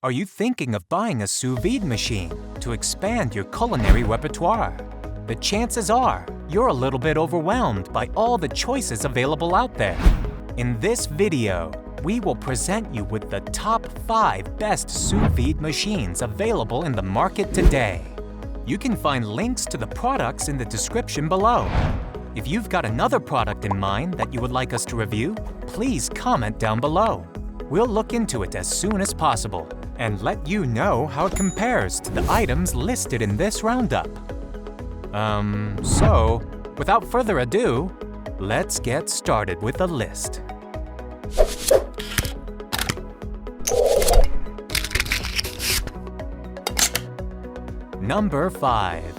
Are you thinking of buying a sous vide machine to expand your culinary repertoire? The chances are you're a little bit overwhelmed by all the choices available out there. In this video, we will present you with the top 5 best sous vide machines available in the market today. You can find links to the products in the description below. If you've got another product in mind that you would like us to review, please comment down below. We'll look into it as soon as possible and let you know how it compares to the items listed in this roundup. So, without further ado, let's get started with the list. Number 5.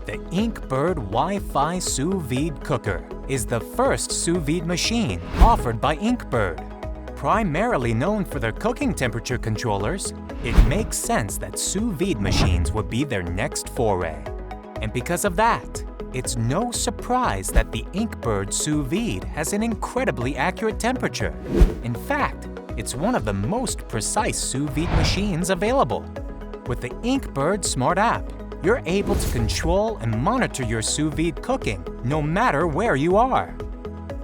The Incbird Wi-Fi Sous Vide Cooker is the first sous vide machine offered by Incbird. Primarily known for their cooking temperature controllers, it makes sense that sous vide machines would be their next foray. And because of that, it's no surprise that the Incbird Sous Vide has an incredibly accurate temperature. In fact, it's one of the most precise sous vide machines available. With the Incbird Smart app, you're able to control and monitor your sous vide cooking no matter where you are.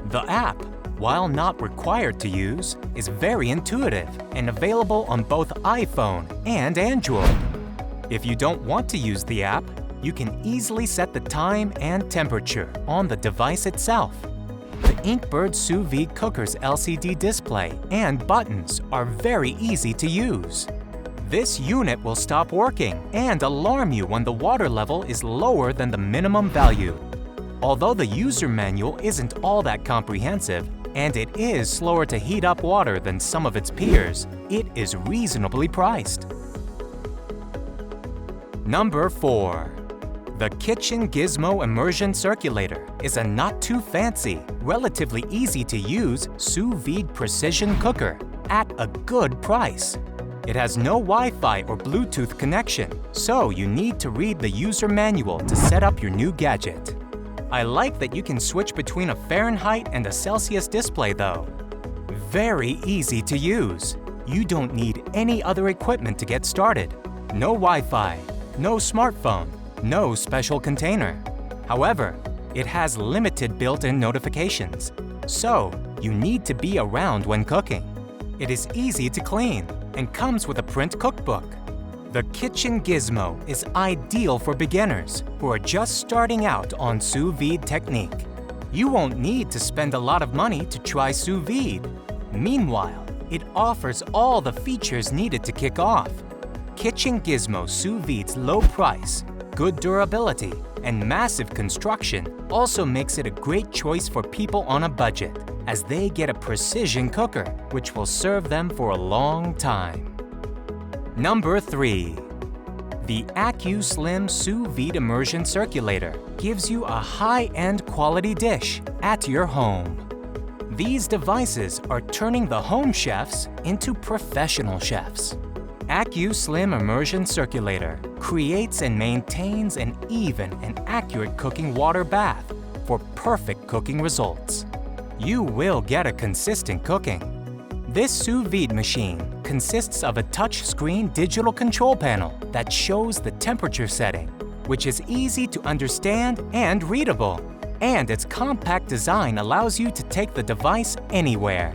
The app, while not required to use, is very intuitive and available on both iPhone and Android. If you don't want to use the app, you can easily set the time and temperature on the device itself. The Incbird Sous Vide Cooker's LCD display and buttons are very easy to use. This unit will stop working and alarm you when the water level is lower than the minimum value. Although the user manual isn't all that comprehensive, and it is slower to heat up water than some of its peers, it is reasonably priced. Number 4. The Kitchen Gizmo Immersion Circulator is a not-too-fancy, relatively easy-to-use sous vide precision cooker at a good price. It has no Wi-Fi or Bluetooth connection, so you need to read the user manual to set up your new gadget. I like that you can switch between a Fahrenheit and a Celsius display though. Very easy to use. You don't need any other equipment to get started. No Wi-Fi, no smartphone, no special container. However, it has limited built-in notifications, so you need to be around when cooking. It is easy to clean and comes with a print cookbook. The Kitchen Gizmo is ideal for beginners who are just starting out on sous vide technique. You won't need to spend a lot of money to try sous vide. Meanwhile, it offers all the features needed to kick off. Kitchen Gizmo Sous Vide's low price, good durability, and massive construction also makes it a great choice for people on a budget, as they get a precision cooker which will serve them for a long time. Number 3. The AccuSlim Sous Vide Immersion Circulator gives you a high-end quality dish at your home. These devices are turning the home chefs into professional chefs. AccuSlim Immersion Circulator creates and maintains an even and accurate cooking water bath for perfect cooking results. You will get a consistent cooking. This sous vide machine consists of a touchscreen digital control panel that shows the temperature setting, which is easy to understand and readable, and its compact design allows you to take the device anywhere.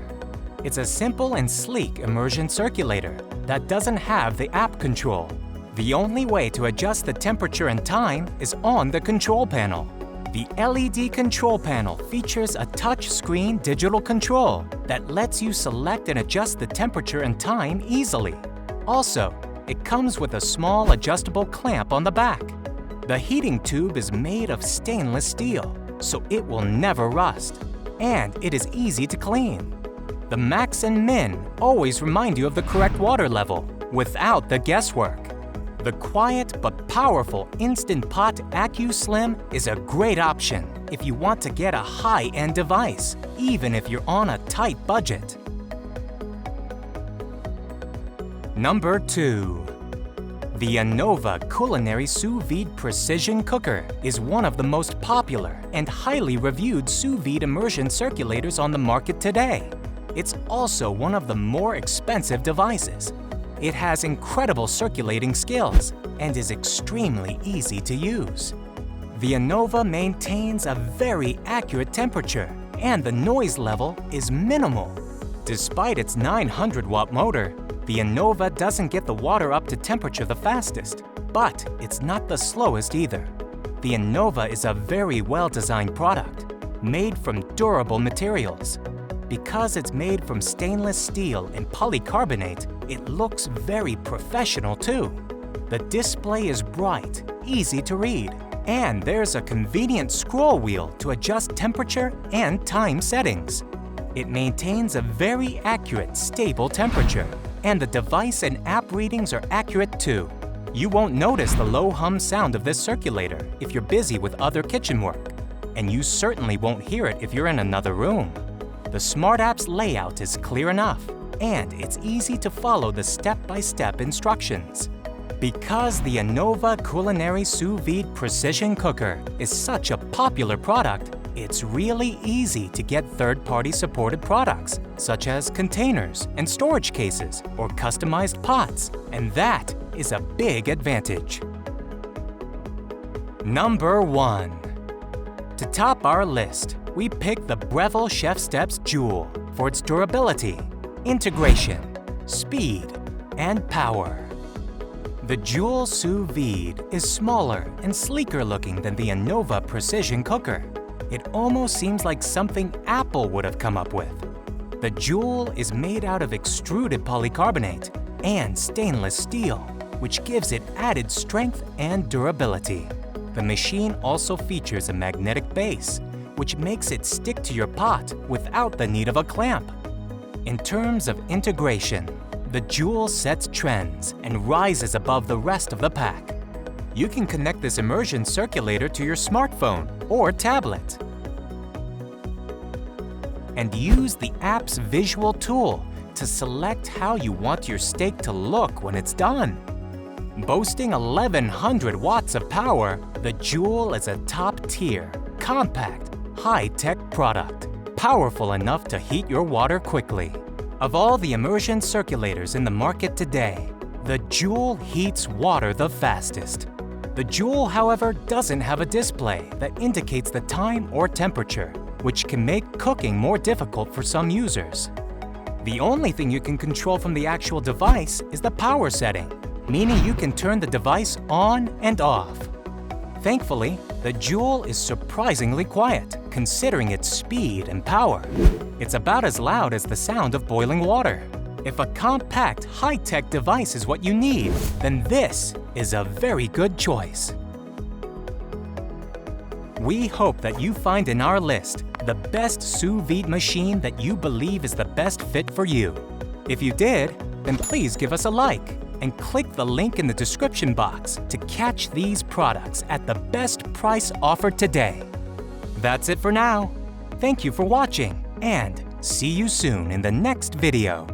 It's a simple and sleek immersion circulator that doesn't have the app control. The only way to adjust the temperature and time is on the control panel. The LED control panel features a touchscreen digital control that lets you select and adjust the temperature and time easily. Also, it comes with a small adjustable clamp on the back. The heating tube is made of stainless steel, so it will never rust, and it is easy to clean. The max and min always remind you of the correct water level without the guesswork. The quiet but powerful Instant Pot AccuSlim is a great option if you want to get a high-end device, even if you're on a tight budget. Number 2. The Innova Culinary Sous Vide Precision Cooker is one of the most popular and highly reviewed sous vide immersion circulators on the market today. It's also one of the more expensive devices. It has incredible circulating skills and is extremely easy to use. The Innova maintains a very accurate temperature, and the noise level is minimal. Despite its 900-watt motor, the Innova doesn't get the water up to temperature the fastest, but it's not the slowest either. The Innova is a very well-designed product, made from durable materials. Because it's made from stainless steel and polycarbonate, it looks very professional too. The display is bright, easy to read, and there's a convenient scroll wheel to adjust temperature and time settings. It maintains a very accurate, stable temperature, and the device and app readings are accurate too. You won't notice the low hum sound of this circulator if you're busy with other kitchen work, and you certainly won't hear it if you're in another room. The Smart App's layout is clear enough, and it's easy to follow the step-by-step instructions. Because the Innova Culinary Sous Vide Precision Cooker is such a popular product, it's really easy to get third-party supported products, such as containers and storage cases or customized pots, and that is a big advantage. Number 1. To top our list, we picked the Breville Chef Steps Joule for its durability, integration, speed, and power. The Joule Sous Vide is smaller and sleeker looking than the Innova Precision Cooker. It almost seems like something Apple would have come up with. The Joule is made out of extruded polycarbonate and stainless steel, which gives it added strength and durability. The machine also features a magnetic base, which makes it stick to your pot without the need of a clamp. In terms of integration, the Joule sets trends and rises above the rest of the pack. You can connect this immersion circulator to your smartphone or tablet and use the app's visual tool to select how you want your steak to look when it's done. Boasting 1,100 watts of power, the Joule is a top-tier, compact, high-tech product, powerful enough to heat your water quickly. Of all the immersion circulators in the market today, the Joule heats water the fastest. The Joule, however, doesn't have a display that indicates the time or temperature, which can make cooking more difficult for some users. The only thing you can control from the actual device is the power setting, meaning you can turn the device on and off. Thankfully, the Joule is surprisingly quiet, considering its speed and power. It's about as loud as the sound of boiling water. If a compact, high-tech device is what you need, then this is a very good choice. We hope that you find in our list the best sous vide machine that you believe is the best fit for you. If you did, then please give us a like and click the link in the description box to catch these products at the best price offered today. That's it for now. Thank you for watching, and see you soon in the next video.